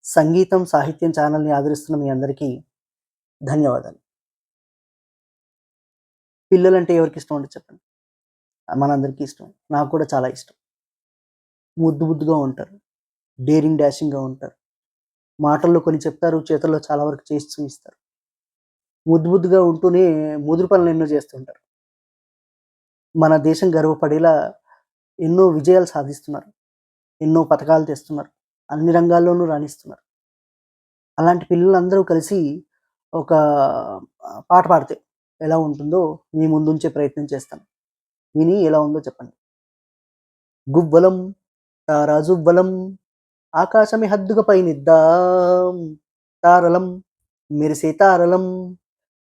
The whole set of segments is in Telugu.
సంగీతం, సాహిత్యం ఛానల్‌ని ఆదరిస్తున్న మీ అందరికీ ధన్యవాదాలు. పిల్లలంటే ఎవరికిష్టం ఉండదు చెప్పండి? మనందరికీ ఇష్టం. నాకు కూడా చాలా ఇష్టం. ముద్దు ముద్దుగా ఉంటారు. డేరింగ్ డాషింగ్‌గా ఉంటారు. మాటల్లో కొన్ని చెప్తారు. చేతల్లో చాలా వరకు చేసి చూయిస్తారు. ముద్దు ముద్దుగా ఉంటూనే ముదురు పనులు ఎన్నో చేస్తుంటారు. మన దేశం గర్వపడేలా ఎన్నో విజయాలు సాధిస్తున్నారు. ఎన్నో పతకాలు తెస్తున్నారు. అన్ని రంగాల్లోనూ రాణిస్తున్నారు. అలాంటి పిల్లలందరూ కలిసి ఒక పాట పాడితే ఎలా ఉంటుందో మీ ముందుంచే ప్రయత్నం చేస్తాను. విని ఎలా ఉందో చెప్పండి. గువ్వలం తారాజువ్వలం ఆకాశమే హద్దుగా పయనిద్దాం. తారలం మెరిసే తారలం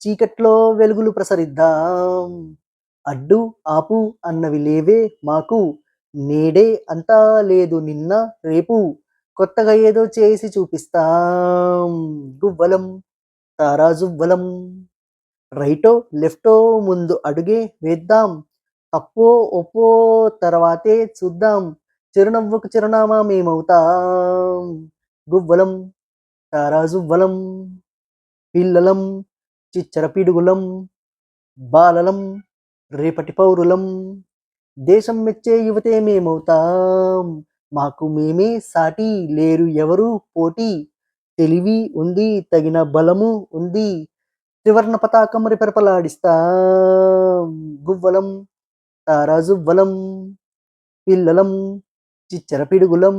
చీకట్లో వెలుగులు ప్రసరిద్దాం. అడ్డు, ఆపు అన్నవి లేవే మాకు నేడే అంతా లేదు నిన్న, రేపు కొత్తగా ఏదో చేసి చూపిస్తాం. గువ్వలం తారాజువ్వలం రైటో, లెఫ్టో ముందు అడుగే వేద్దాం. తప్పో, ఒప్పో తర్వాతే చూద్దాం. చిరునవ్వుకు చిరునామా మేమవుతాం. గువ్వలం, తారాజువ్వలం, పిల్లలం, చిచ్చర పిడుగులం, బాలలం, రేపటి పౌరులం. దేశం మెచ్చే యువతే మేమవుతాం. మాకు మేమే సాటి లేరు ఎవరు పోటీ. తెలివి ఉంది, తగిన బలము ఉంది. త్రివర్ణ పతాకం రెపరెపలాడిస్తాం. గువ్వలం, తారాజువ్వలం, పిల్లలం, చిచ్చర పిడుగులం.